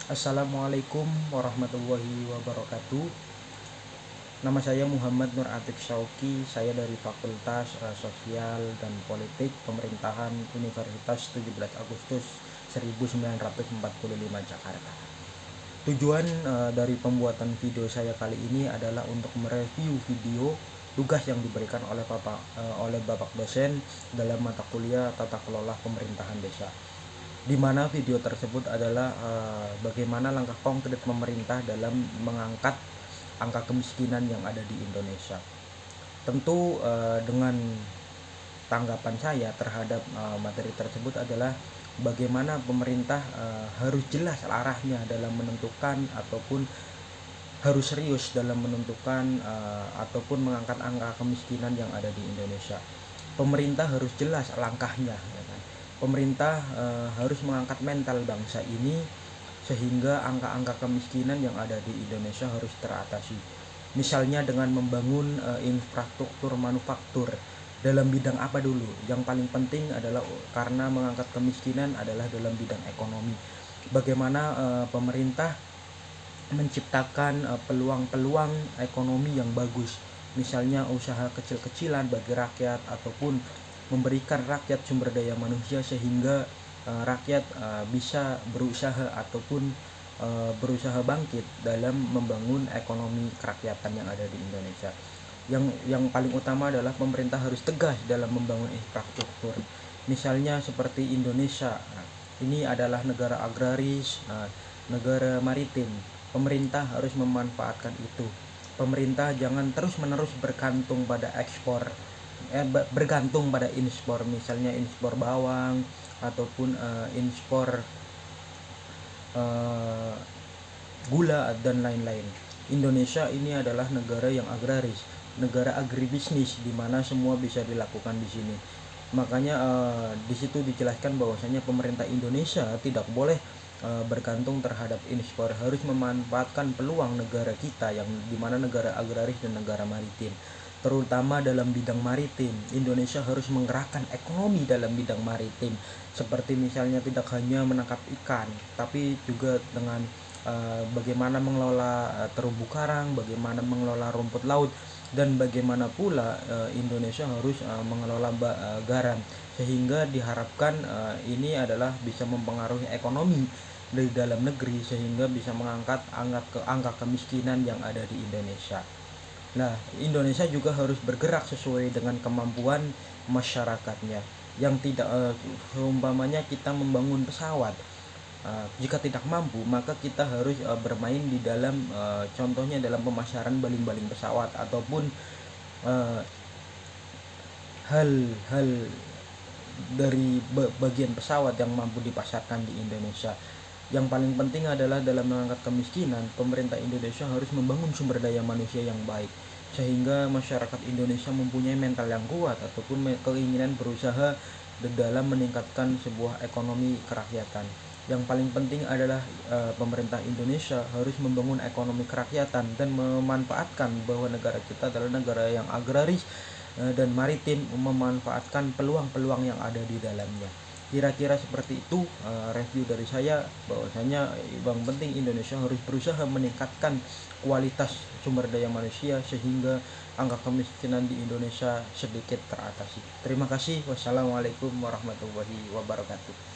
Assalamualaikum warahmatullahi wabarakatuh. Nama saya Muhammad Nur Atik Syauki. Saya dari Fakultas Sosial dan Politik Pemerintahan Universitas 17 Agustus 1945 Jakarta. Tujuan dari pembuatan video saya kali ini adalah untuk mereview video tugas yang diberikan oleh Bapak dosen dalam mata kuliah Tata Kelola Pemerintahan Desa, di mana video tersebut adalah bagaimana langkah konkret pemerintah dalam mengangkat angka kemiskinan yang ada di Indonesia. Tentu dengan tanggapan saya terhadap materi tersebut adalah bagaimana pemerintah harus jelas arahnya dalam menentukan ataupun harus serius dalam menentukan ataupun mengangkat angka kemiskinan yang ada di Indonesia. Pemerintah harus jelas langkahnya, ya kan? Pemerintah harus mengangkat mental bangsa ini sehingga angka-angka kemiskinan yang ada di Indonesia harus teratasi. Misalnya dengan membangun infrastruktur manufaktur dalam bidang apa dulu? Yang paling penting adalah karena mengangkat kemiskinan adalah dalam bidang ekonomi. Bagaimana pemerintah menciptakan peluang-peluang ekonomi yang bagus, misalnya usaha kecil-kecilan bagi rakyat ataupun memberikan rakyat sumber daya manusia sehingga rakyat bisa berusaha ataupun berusaha bangkit dalam membangun ekonomi kerakyatan yang ada di Indonesia. Yang paling utama adalah pemerintah harus tegas dalam membangun infrastruktur. Misalnya seperti Indonesia, ini adalah negara agraris, negara maritim. Pemerintah harus memanfaatkan itu. Pemerintah jangan terus-menerus bergantung pada ekspor, bergantung pada impor, misalnya impor bawang ataupun impor gula dan lain-lain. Indonesia ini adalah negara yang agraris, negara agribisnis, di mana semua bisa dilakukan di sini. Makanya di situ dijelaskan bahwasanya pemerintah Indonesia tidak boleh bergantung terhadap ekspor, harus memanfaatkan peluang negara kita yang dimana negara agraris dan negara maritim. Terutama dalam bidang maritim, Indonesia harus menggerakkan ekonomi dalam bidang maritim, seperti misalnya tidak hanya menangkap ikan, tapi juga dengan bagaimana mengelola terumbu karang, bagaimana mengelola rumput laut, dan bagaimana pula Indonesia harus mengelola garam, sehingga diharapkan ini adalah bisa mempengaruhi ekonomi dari dalam negeri sehingga bisa mengangkat angka kemiskinan yang ada di Indonesia. Nah, Indonesia juga harus bergerak sesuai dengan kemampuan masyarakatnya. Yang tidak seumpamanya kita membangun pesawat, jika tidak mampu maka kita harus bermain di dalam contohnya dalam pemasaran baling-baling pesawat ataupun hal-hal dari bagian pesawat yang mampu dipasarkan di Indonesia. Yang paling penting adalah dalam mengangkat kemiskinan, pemerintah Indonesia harus membangun sumber daya manusia yang baik sehingga masyarakat Indonesia mempunyai mental yang kuat ataupun keinginan berusaha dalam meningkatkan sebuah ekonomi kerakyatan. Yang paling penting adalah pemerintah Indonesia harus membangun ekonomi kerakyatan dan memanfaatkan bahwa negara kita adalah negara yang agraris dan maritim, memanfaatkan peluang-peluang yang ada di dalamnya. Kira-kira seperti itu review dari saya, bahwasanya yang penting Indonesia harus berusaha meningkatkan kualitas sumber daya manusia sehingga angka kemiskinan di Indonesia sedikit teratasi. Terima kasih. Wassalamualaikum warahmatullahi wabarakatuh.